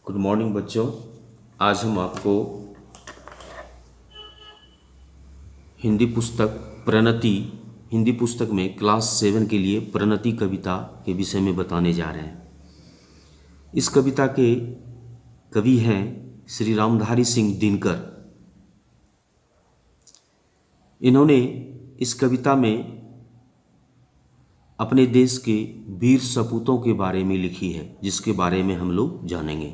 Good morning बच्चों। आज हम आपको हिंदी पुस्तक प्रणति हिंदी पुस्तक में क्लास 7 के लिए प्रणति कविता के विषय में बताने जा रहे हैं। इस कविता के कवि हैं श्री रामधारी सिंह दिनकर। इन्होंने इस कविता में अपने देश के वीर सपूतों के बारे में लिखी है, जिसके बारे में हम लोग जानेंगे।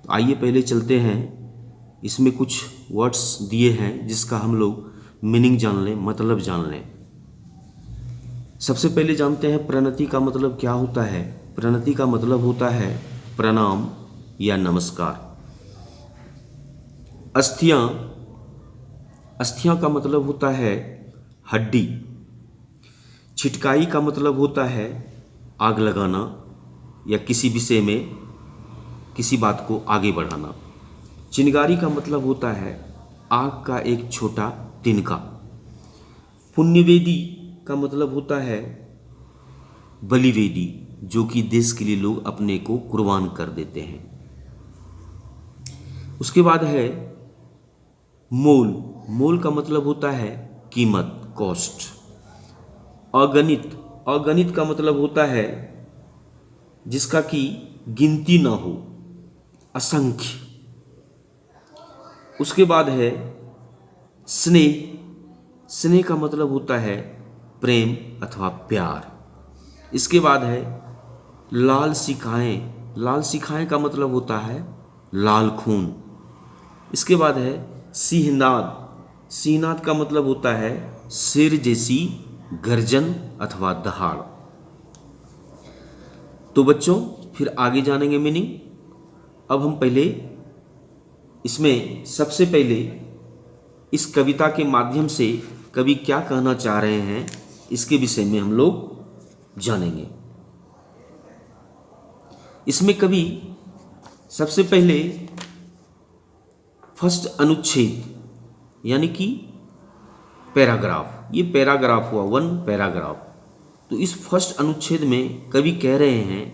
तो आइए पहले चलते हैं। इसमें कुछ वर्ड्स दिए हैं जिसका हम लोग मीनिंग जान लें, मतलब जान लें। सबसे पहले जानते हैं प्रणति का मतलब क्या होता है। प्रणति का मतलब होता है प्रणाम या नमस्कार। अस्थियां का मतलब होता है हड्डी। छिटकाई का मतलब होता है आग लगाना या किसी विषय में किसी बात को आगे बढ़ाना। चिनगारी का मतलब होता है आग का एक छोटा तिनका। पुण्यवेदी का मतलब होता है बलिवेदी, जो कि देश के लिए लोग अपने को कुर्बान कर देते हैं। उसके बाद है मोल का मतलब होता है कीमत, कॉस्ट। अगणित का मतलब होता है जिसका कि गिनती ना हो, असंख्य। उसके बाद है स्नेह का मतलब होता है प्रेम अथवा प्यार। इसके बाद है लाल सिखाएं का मतलब होता है लाल खून। इसके बाद है सिंहनाद का मतलब होता है शेर जैसी गर्जन अथवा दहाड़। तो बच्चों फिर आगे जानेंगे मीनिंग। अब हम पहले इसमें सबसे पहले इस कविता के माध्यम से कवि क्या कहना चाह रहे हैं, इसके विषय में हम लोग जानेंगे। इसमें कवि सबसे पहले फर्स्ट अनुच्छेद यानी कि पैराग्राफ, ये पैराग्राफ हुआ, 1 पैराग्राफ। तो इस फर्स्ट अनुच्छेद में कवि कह रहे हैं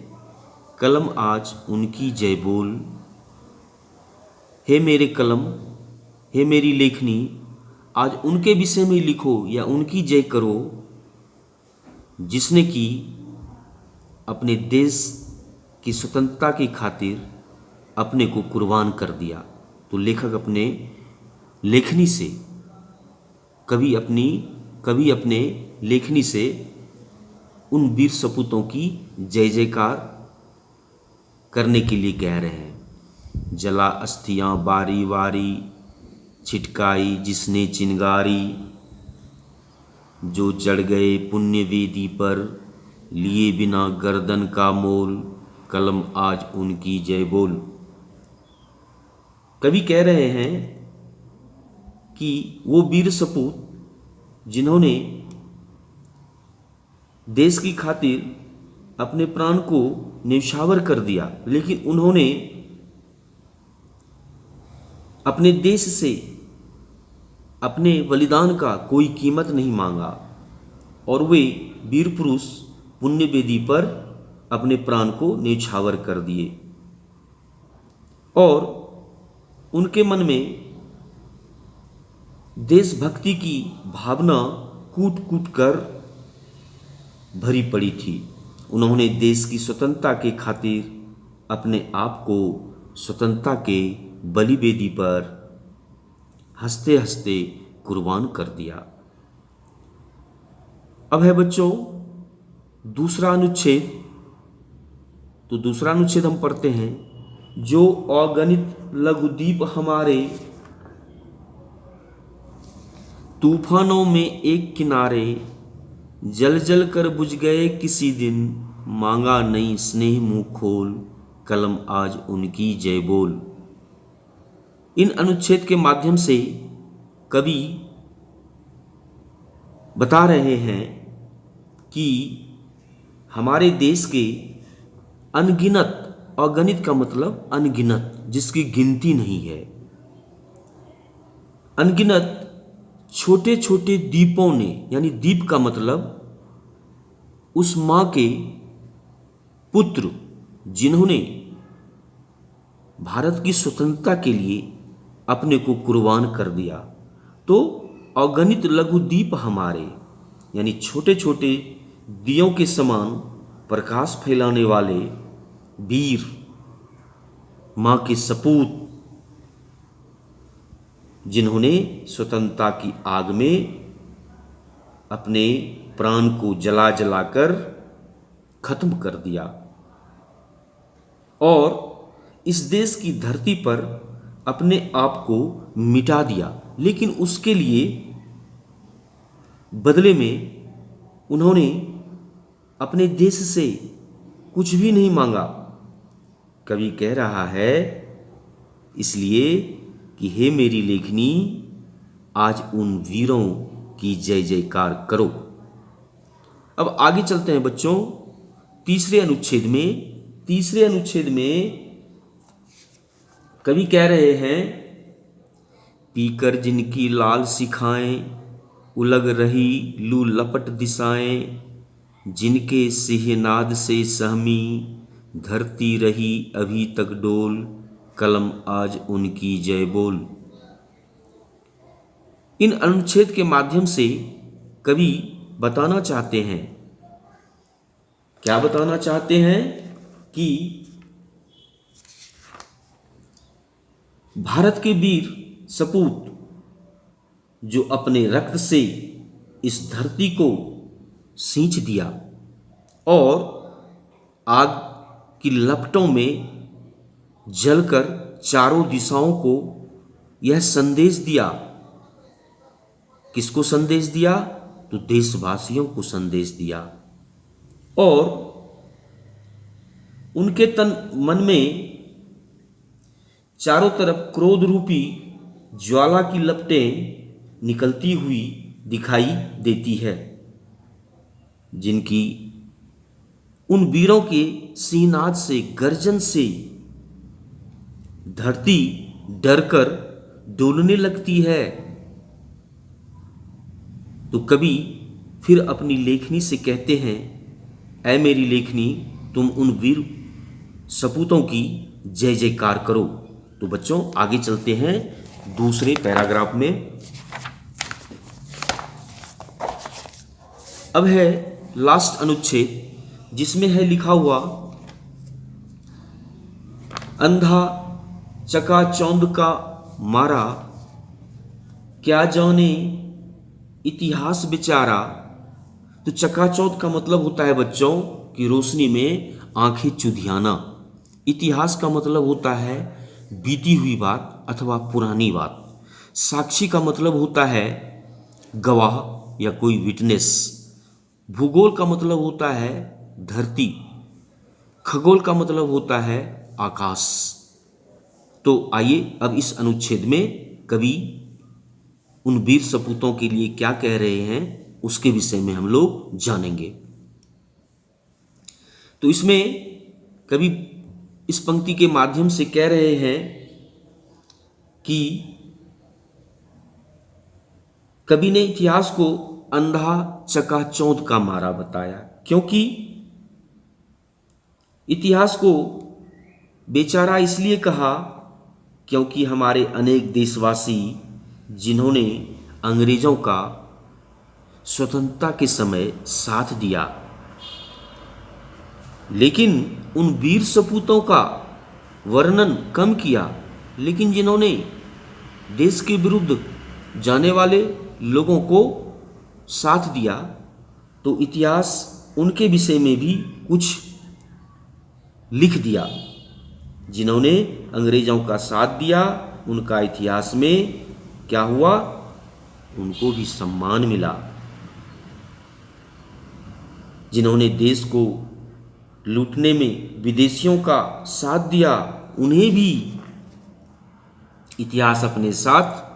कलम आज उनकी जय बोल। हे मेरे कलम, हे मेरी लेखनी, आज उनके विषय में लिखो या उनकी जय करो जिसने कि अपने देश की स्वतंत्रता की खातिर अपने को कुर्बान कर दिया। तो लेखक अपने लेखनी से, कवि अपने लेखनी से उन वीर सपूतों की जय जयकार करने के लिए कह रहे हैं। जला अस्थियां बारी बारी, छिटकाई जिसने चिनगारी, जो चढ़ गए पुण्य वेदी पर, लिए बिना गर्दन का मोल, कलम आज उनकी जय बोल। कवि कह रहे हैं कि वो वीर सपूत जिन्होंने देश की खातिर अपने प्राण को न्यौछावर कर दिया, लेकिन उन्होंने अपने देश से अपने बलिदान का कोई कीमत नहीं मांगा और वे वीर पुरुष पुण्य वेदी पर अपने प्राण को न्यौछावर कर दिए और उनके मन में देशभक्ति की भावना कूट कूट कर भरी पड़ी थी। उन्होंने देश की स्वतंत्रता के खातिर अपने आप को स्वतंत्रता के बलिवेदी पर हंसते हंसते कुर्बान कर दिया। अब है बच्चों दूसरा अनुच्छेद। तो दूसरा अनुच्छेद हम पढ़ते हैं। जो अगणित लघुद्वीप हमारे, तूफानों में एक किनारे, जल जल कर बुझ गए किसी दिन, मांगा नहीं स्नेह मुंह खोल, कलम आज उनकी जय बोल। इन अनुच्छेद के माध्यम से कवि बता रहे हैं कि हमारे देश के अनगिनत, अगणित का मतलब अनगिनत, जिसकी गिनती नहीं है, अनगिनत छोटे छोटे द्वीपों ने, यानी द्वीप का मतलब उस मां के पुत्र जिन्होंने भारत की स्वतंत्रता के लिए अपने को कुर्बान कर दिया। तो अगणित लघु दीप हमारे, यानी छोटे छोटे दियों के समान प्रकाश फैलाने वाले वीर, माँ के सपूत, जिन्होंने स्वतंत्रता की आग में अपने प्राण को जला जलाकर खत्म कर दिया और इस देश की धरती पर अपने आप को मिटा दिया। लेकिन उसके लिए बदले में उन्होंने अपने देश से कुछ भी नहीं मांगा। कवि कह रहा है इसलिए कि हे मेरी लेखनी, आज उन वीरों की जय जयकार करो। अब आगे चलते हैं बच्चों तीसरे अनुच्छेद में कवि कह रहे हैं, पीकर जिनकी लाल सिखाएं, उलग रही लू लपट दिशाएं, जिनके सिहनाद से सहमी, धरती रही अभी तक डोल, कलम आज उनकी जय बोल। इन अनुच्छेद के माध्यम से कवि बताना चाहते हैं, क्या बताना चाहते हैं कि भारत के वीर सपूत जो अपने रक्त से इस धरती को सींच दिया और आग की लपटों में जलकर चारों दिशाओं को यह संदेश दिया। किसको संदेश दिया? तो देशवासियों को संदेश दिया। और उनके तन मन में चारों तरफ क्रोध रूपी ज्वाला की लपटें निकलती हुई दिखाई देती है, जिनकी उन वीरों के सिहनाद से, गर्जन से धरती डरकर डोलने लगती है। तो कवि फिर अपनी लेखनी से कहते हैं, ऐ मेरी लेखनी, तुम उन वीर सपूतों की जय जयकार करो। तो बच्चों आगे चलते हैं दूसरे पैराग्राफ में। अब है लास्ट अनुच्छेद, जिसमें है लिखा हुआ, अंधा चकाचौंध का मारा, क्या जाने इतिहास बेचारा। तो चकाचौंध का मतलब होता है बच्चों कि रोशनी में आंखें चुधियाना। इतिहास का मतलब होता है बीती हुई बात अथवा पुरानी बात। साक्षी का मतलब होता है गवाह या कोई विटनेस। भूगोल का मतलब होता है धरती। खगोल का मतलब होता है आकाश। तो आइए अब इस अनुच्छेद में कवि उन वीर सपूतों के लिए क्या कह रहे हैं उसके विषय में हम लोग जानेंगे। तो इसमें कवि इस पंक्ति के माध्यम से कह रहे हैं कि कवि ने इतिहास को अंधा चकाचौंध का मारा बताया, क्योंकि इतिहास को बेचारा इसलिए कहा क्योंकि हमारे अनेक देशवासी जिन्होंने अंग्रेजों का स्वतंत्रता के समय साथ दिया, लेकिन उन वीर सपूतों का वर्णन कम किया, लेकिन जिन्होंने देश के विरुद्ध जाने वाले लोगों को साथ दिया, तो इतिहास उनके विषय में भी कुछ लिख दिया। जिन्होंने अंग्रेजों का साथ दिया, उनका इतिहास में क्या हुआ? उनको भी सम्मान मिला। जिन्होंने देश को लूटने में विदेशियों का साथ दिया, उन्हें भी इतिहास अपने साथ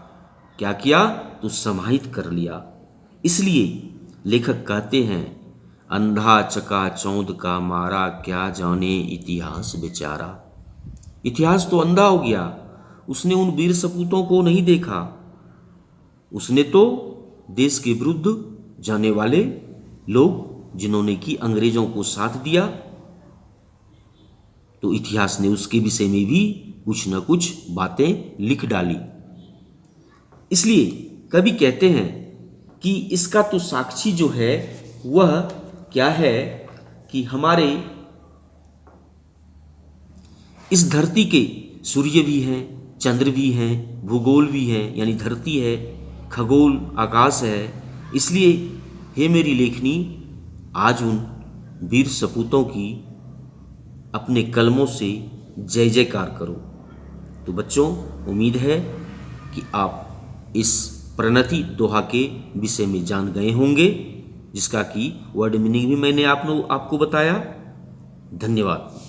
क्या किया? तो समाहित कर लिया। इसलिए लेखक कहते हैं, अंधा चकाचौंध का मारा, क्या जाने इतिहास बेचारा। इतिहास तो अंधा हो गया, उसने उन वीर सपूतों को नहीं देखा। उसने तो देश के विरुद्ध जाने वाले लोग जिन्होंने कि अंग्रेजों को साथ दिया, तो इतिहास ने उसके विषय में भी कुछ न कुछ बातें लिख डाली। इसलिए कवि कहते हैं कि इसका तो साक्षी जो है वह क्या है कि हमारे इस धरती के सूर्य भी हैं, चंद्र भी हैं, भूगोल भी है, यानी धरती है, खगोल आकाश है। इसलिए हे मेरी लेखनी, आज उन वीर सपूतों की अपने कलमों से जय जयकार करो। तो बच्चों, उम्मीद है कि आप इस प्रणति दोहा के विषय में जान गए होंगे, जिसका कि वर्ड मीनिंग भी मैंने आपको बताया। धन्यवाद।